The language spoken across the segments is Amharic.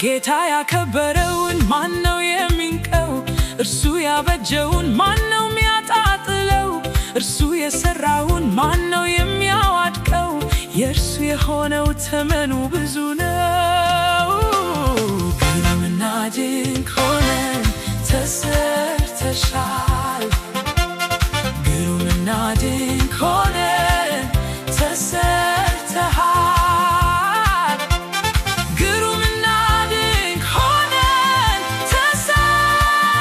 ጌታ ያከበረውን ማነው የሚንቀው? እርሱ ያበጀውን ማነው የሚያጣጥለው? እርሱ የሰራውን ማነው የሚያዋድቀው? የእርሱ የሆነው ተመኑ ብዙ ነው። ግሩምና ድንቅ ሆነን ተሰርተሻል። ግሩምና ድንቅ ሆነን ተሰርተሃል። ግሩምና ድንቅ ሆነን ተሰርተናል።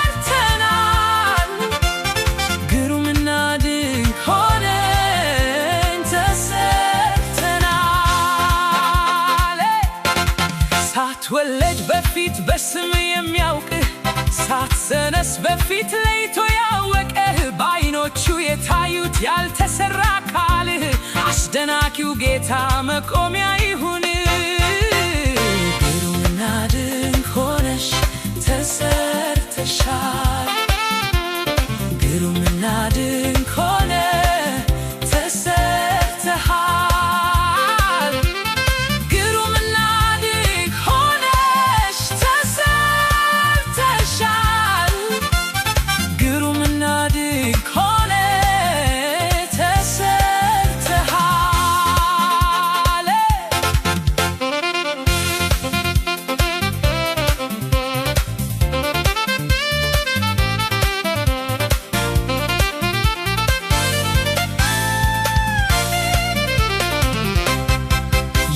ግሩምና ድንቅ ሆነን ተሰርተናል። ሳትወለድ በፊት በስም የሚያውቅህ፣ ሳትፀነስ በፊት ለይቶ ያወቀህ፣ በዓይኖቹ የታዩት ያልተሰራ አካልህ፣ አስደናቂው ጌታ መቆሚያ ይሁን። ግሩምና ድንቅ ሆነሽ ተሰርተሻል። ግሩምና ድንቅ ሆነ ተሰርተሃል። ግሩምና ድንቅ ሆነሽ ተሰርተሻል። ግሩምና ድንቅ ሆነ ተሰርተሃል።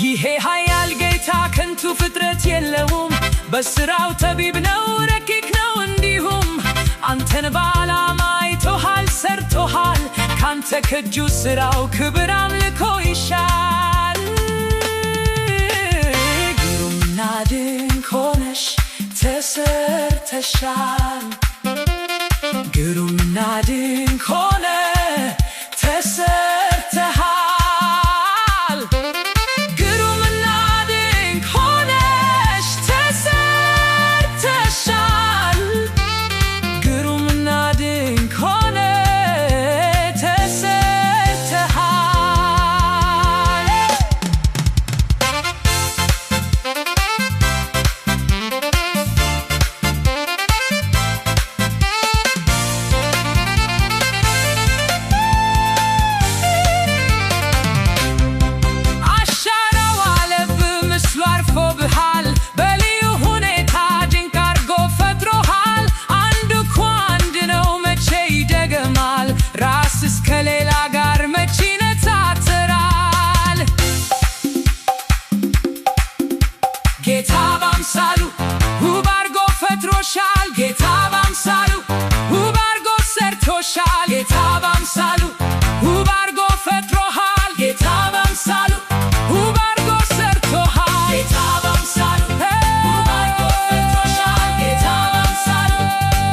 ይሄ ኃያል ጌታ ከንቱ ፍጥረት የለውም፣ በሥራው ጠቢብ ነው ረቂቅ ነው እንዲሁም። አንተን በዓላማ አይቶሃል ሰርቶሃል፣ ካንተ ከእጁ ሥራው ክብር አምልኮ ይሻል። ግሩምና ድንቅ ሆነሽ ተሰርተሻል። ግሩምና ድንቅ ሆነ ተሰርተሃል። ግሩምና ድንቅ ሆነሽ ተሰርተሻል። ግሩምና ድንቅ ሆነ ተሰርተሃል። አሻራው አለብህ ምስሉ አርፎብሃል፣ በልዩ ሁኔታ ድንቅ አርጎ ፈጥሮሃል። አንዱ እኮ አንድ ነው መቼ ይደገማል? ራስስ ከሌላ ጋር መቼ ይነጻጸራል? ጌታ በአምሳሉ ውብ አርጎ ፈጥሮሻል። ጌታ በአምሳሉ ውብ አርጎ ሰርቶሻል። ጌታ በአምሳሉ ውብ አርጎ ፈጥሮሃል። ጌታ በአምሳሉ ውብ አርጎ ሰርቶሃል። ጌታ በአምሳሉ ውብ አርጎ ፈጥሮሻል። ጌታ በአምሳሉ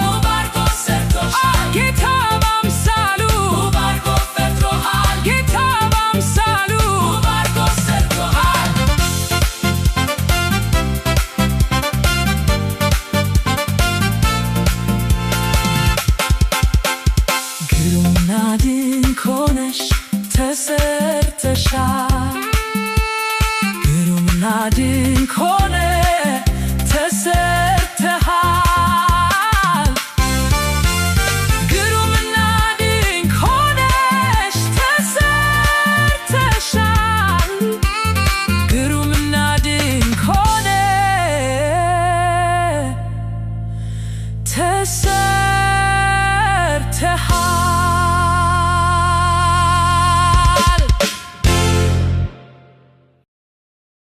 ውብ አርጎ ሰርቶሻል። ጌታ በአምሳሉ ውብ አርጎ ፈጥሮሃል። ጌታ በአምሳሉ ውብ አርጎ ሰርቶሃል። ግሩምና ድንቅ ሆነሽ ተሰርተሻል። ግሩምና ድንቅ